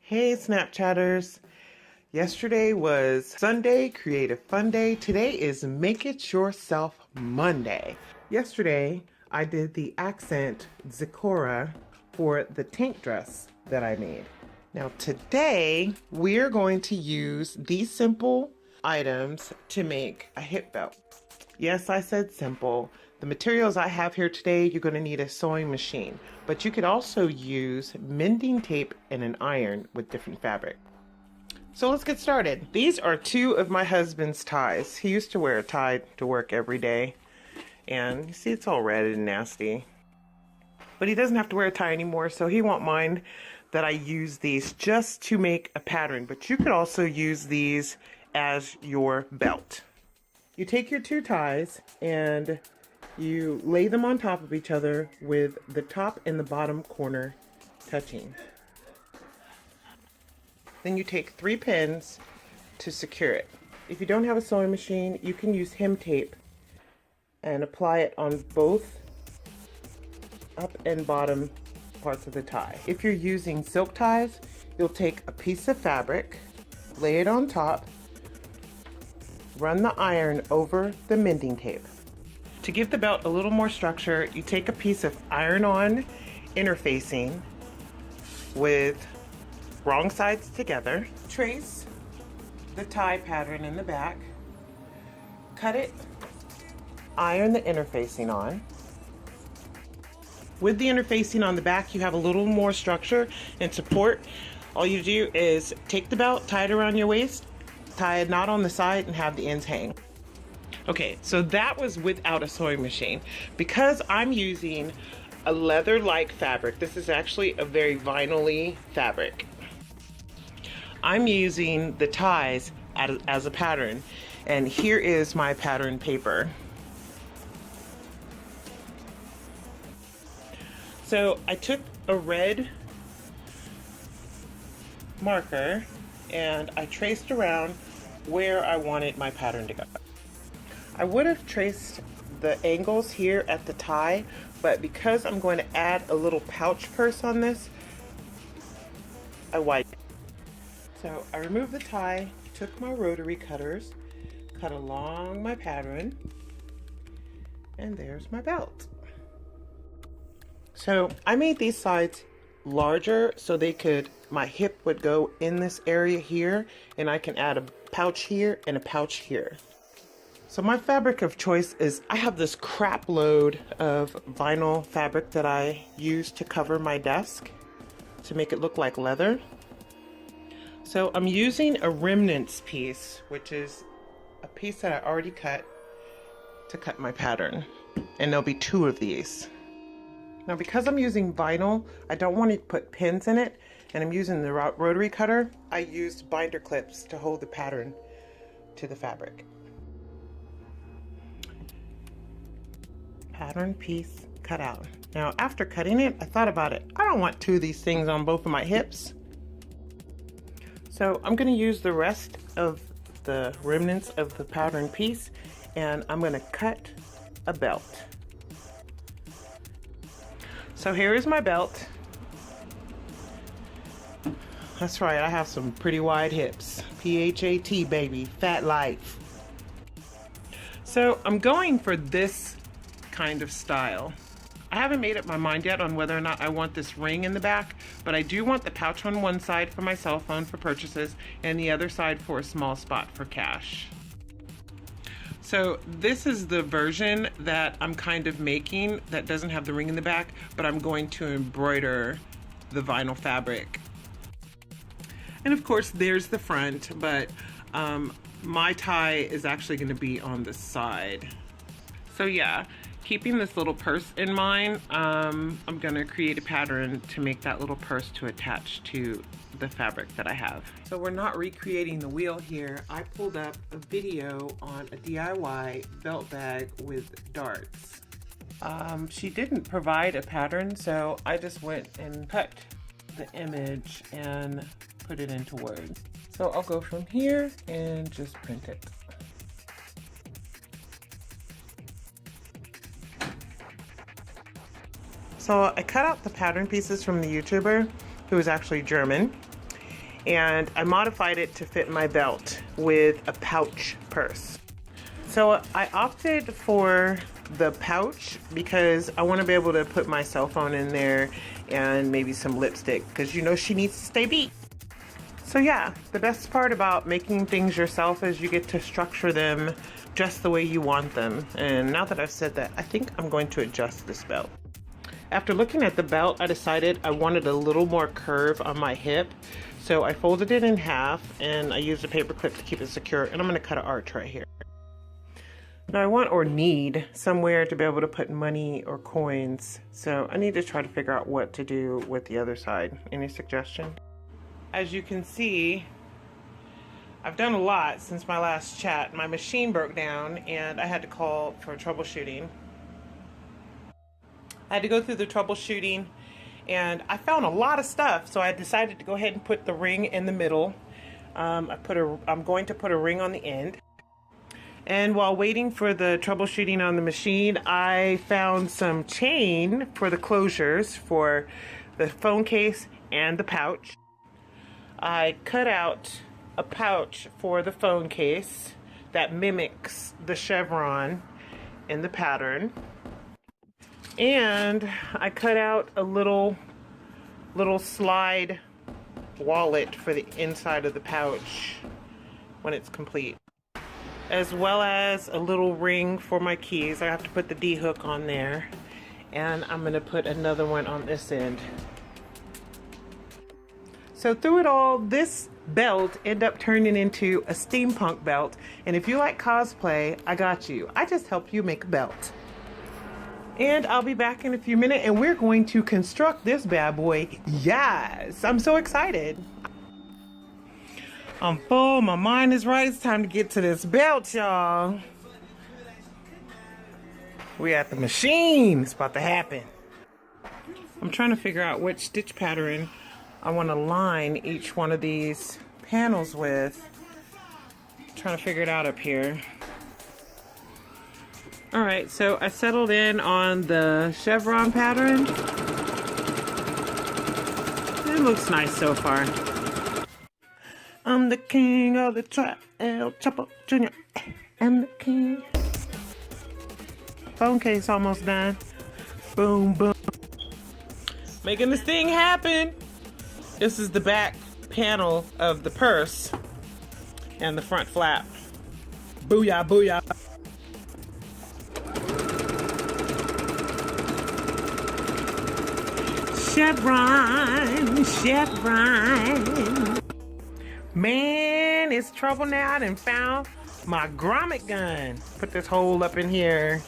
Hey Snapchatters! Yesterday was Sunday, Creative Fun Day. Today is Make It Yourself Monday. Yesterday, I did the accent Zikora for the tank dress that I made. Now today, we're going to use these simple items to make a hip belt. Yes, I said simple. The materials I have here today, you're going to need a sewing machine, but you could also use mending tape and an iron with different fabric. So let's get started. These are two of my husband's ties. He used to wear a tie to work every day, and you see it's all red and nasty. But he doesn't have to wear a tie anymore, so he won't mind that I use these just to make a pattern, but you could also use these as your belt. You take your two ties and you lay them on top of each other with the top and the bottom corner touching. Then you take 3 pins to secure it. If you don't have a sewing machine, you can use hem tape and apply it on both up and bottom parts of the tie. If you're using silk ties, you'll take a piece of fabric, lay it on top, run the iron over the mending tape. To give the belt a little more structure, you take a piece of iron-on interfacing with wrong sides together. Trace the tie pattern in the back, cut it, iron the interfacing on. With the interfacing on the back, you have a little more structure and support. All you do is take the belt, tie it around your waist, tie a knot on the side, and have the ends hang. Okay, so that was without a sewing machine. Because I'm using a leather-like fabric, this is actually a very vinyl-y fabric. I'm using the ties as a pattern, and here is my pattern paper. So I took a red marker and I traced around where I wanted my pattern to go. I would have traced the angles here at the tie, but because I'm going to add a little pouch purse on this, I widened it. So I removed the tie, took my rotary cutters, cut along my pattern, and there's my belt. So I made these sides larger so my hip would go in this area here, and I can add a pouch here and a pouch here. So my fabric of choice is, I have this crap load of vinyl fabric that I use to cover my desk to make it look like leather. So I'm using a remnants piece, which is a piece that I already cut, to cut my pattern. And there'll be 2 of these. Now because I'm using vinyl, I don't want to put pins in it, and I'm using the rotary cutter. I used binder clips to hold the pattern to the fabric. Pattern piece cut out. Now after cutting it, I thought about it. I don't want 2 of these things on both of my hips. So I'm going to use the rest of the remnants of the pattern piece, and I'm going to cut a belt. So here is my belt. That's right, I have some pretty wide hips. P-H-A-T, baby, fat life. So I'm going for this kind of style. I haven't made up my mind yet on whether or not I want this ring in the back, but I do want the pouch on one side for my cell phone for purchases and the other side for a small spot for cash. So this is the version that I'm kind of making that doesn't have the ring in the back, but I'm going to embroider the vinyl fabric. And of course there's the front, but my tie is actually going to be on the side. So yeah, keeping this little purse in mind, I'm going to create a pattern to make that little purse to attach to the fabric that I have. So we're not recreating the wheel here. I pulled up a video on a DIY belt bag with darts. She didn't provide a pattern, so I just went and cut the image and put it into Word. So I'll go from here and just print it. So I cut out the pattern pieces from the YouTuber, who is actually German, and I modified it to fit my belt with a pouch purse. So I opted for the pouch because I want to be able to put my cell phone in there and maybe some lipstick, because you know she needs to stay beat. So yeah, the best part about making things yourself is you get to structure them just the way you want them. And now that I've said that, I think I'm going to adjust this belt. After looking at the belt, I decided I wanted a little more curve on my hip. So I folded it in half and I used a paper clip to keep it secure, and I'm going to cut an arch right here. Now I want or need somewhere to be able to put money or coins. So I need to try to figure out what to do with the other side. Any suggestion? As you can see, I've done a lot since my last chat. My machine broke down and I had to call for troubleshooting. I had to go through the troubleshooting and I found a lot of stuff, so I decided to go ahead and put the ring in the middle. I'm going to put a ring on the end. And while waiting for the troubleshooting on the machine, I found some chain for the closures for the phone case and the pouch. I cut out a pouch for the phone case that mimics the chevron in the pattern. And I cut out a little slide wallet for the inside of the pouch when it's complete, as well as a little ring for my keys. I have to put the D hook on there, and I'm gonna put another one on this end. So through it all, this belt ended up turning into a steampunk belt, and if you like cosplay, I got you. I just helped you make a belt. And I'll be back in a few minutes and we're going to construct this bad boy. Yes, I'm so excited. I'm full, my mind is right. It's time to get to this belt, y'all. We at the machine. It's about to happen. I'm trying to figure out which stitch pattern I want to line each one of these panels with. I'm trying to figure it out up here. Alright, so I settled in on the chevron pattern. It looks nice so far. I'm the king of the trap, El Chapo Jr. I'm the king. Phone case almost done. Boom, boom. Making this thing happen. This is the back panel of the purse and the front flap. Booyah, booyah. Chevron, chevron. Man, it's trouble now. I done found my grommet gun. Put this hole up in here.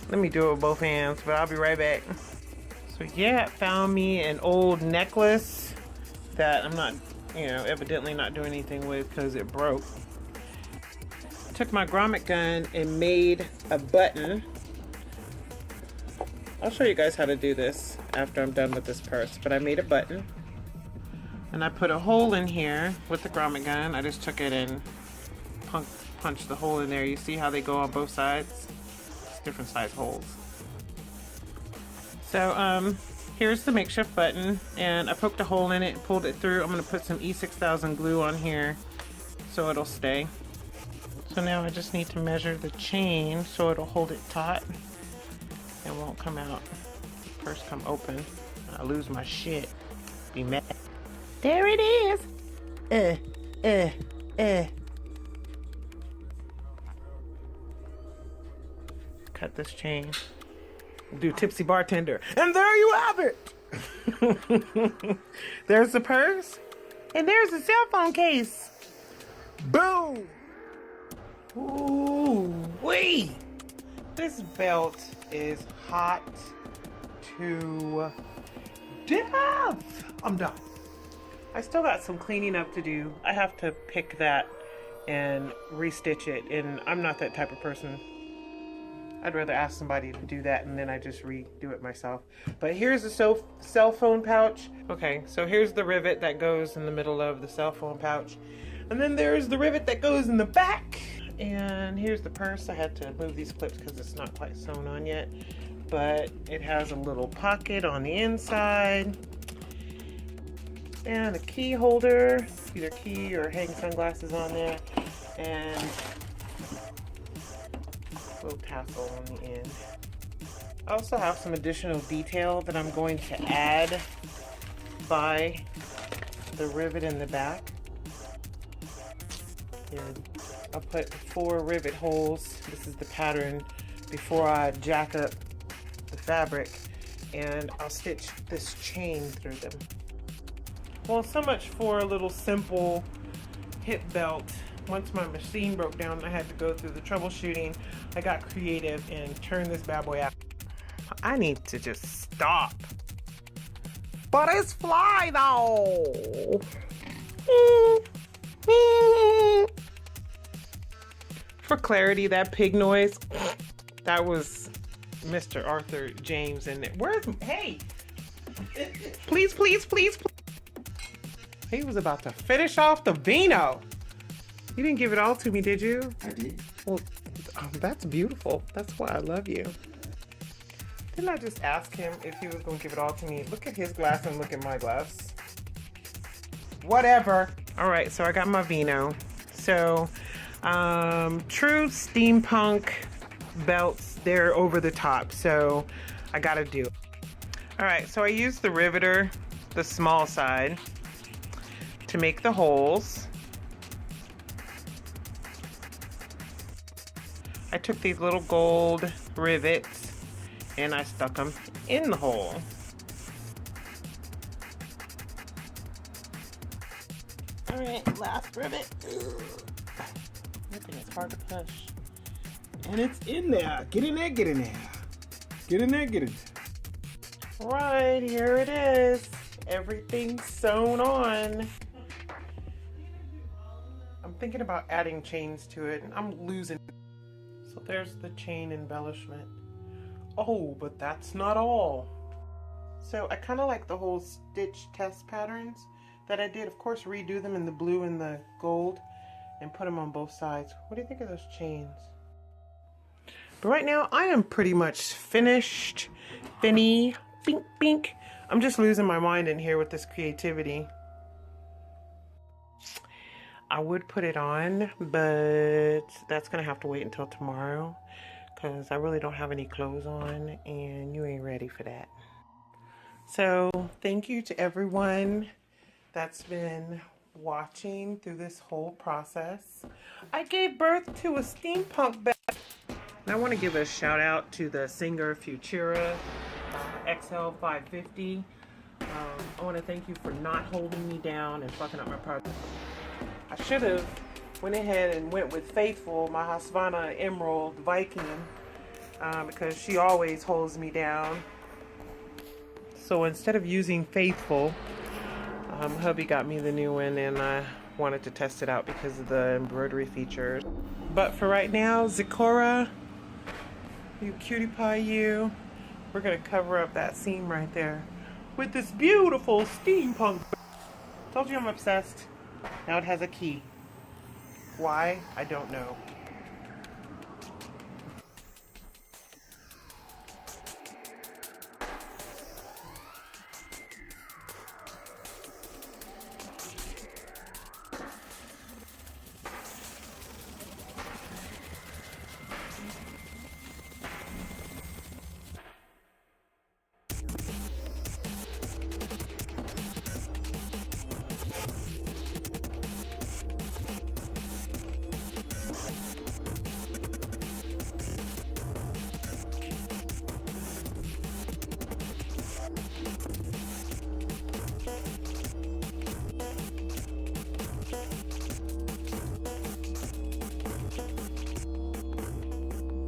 Let me do it with both hands, but I'll be right back. So yeah, it found me an old necklace that I'm not, evidently not doing anything with because it broke. Took my grommet gun and made a button. I'll show you guys how to do this after I'm done with this purse, but I made a button and I put a hole in here with the grommet gun. I just took it and punched the hole in there. You see how they go on both sides? It's different size holes. So here's the makeshift button, and I poked a hole in it and pulled it through. I'm going to put some E6000 glue on here so it'll stay. So now I just need to measure the chain so it'll hold it taut and won't come out. First come open. I lose my shit. Be mad. There it is. Cut this chain. Do tipsy bartender. And there you have it. There's the purse. And there's the cell phone case. Boom. Ooh wee. This belt is hot to death. I'm done. I still got some cleaning up to do. I have to pick that and restitch it, and I'm not that type of person. I'd rather ask somebody to do that and then I just redo it myself. But here's the cell phone pouch. Okay, so here's the rivet that goes in the middle of the cell phone pouch. And then there's the rivet that goes in the back. And here's the purse. I had to move these clips because it's not quite sewn on yet. But it has a little pocket on the inside. And a key holder, either key or hang sunglasses on there, and a little tassel on the end. I also have some additional detail that I'm going to add by the rivet in the back. And I'll put 4 rivet holes. This is the pattern before I jack up the fabric, and I'll stitch this chain through them. Well, so much for a little simple hip belt. Once my machine broke down, I had to go through the troubleshooting. I got creative and turned this bad boy out. I need to just stop. But it's fly though. For clarity, that pig noise, that was Mr. Arthur James in there. Where's, hey, please, please, please, please. He was about to finish off the vino. You didn't give it all to me, did you? I did. Well, oh, that's beautiful. That's why I love you. Didn't I just ask him if he was going to give it all to me? Look at his glass and look at my glass. Whatever. All right, so I got my vino. So, true steampunk belts, they're over the top, so I gotta do it. All right, so I used the riveter, the small side, to make the holes. I took these little gold rivets and I stuck them in the hole. All right, last rivet. It's hard to push. And it's in there. Get in there, get in there. Get in there, get in there. Right, here it is. Everything's sewn on. I'm thinking about adding chains to it, and I'm losing. So there's the chain embellishment. Oh, but that's not all. So I kind of like the whole stitch test patterns that I did. Of course, redo them in the blue and the gold and put them on both sides. What do you think of those chains? But right now, I am pretty much finished. Finny, bink, bink. I'm just losing my mind in here with this creativity. I would put it on, but that's gonna have to wait until tomorrow because I really don't have any clothes on and you ain't ready for that. So thank you to everyone that's been watching through this whole process. I gave birth to a steampunk belt. And I want to give a shout out to the Singer Futura XL 550. I want to thank you for not holding me down and fucking up my project. I should have went ahead and went with Faithful, my Husqvarna Emerald Viking, because she always holds me down. So instead of using Faithful, hubby got me the new one and I wanted to test it out because of the embroidery features. But for right now, Zikora, you cutie pie you, we're gonna cover up that seam right there with this beautiful steampunk. Told you I'm obsessed. Now it has a key. Why? I don't know.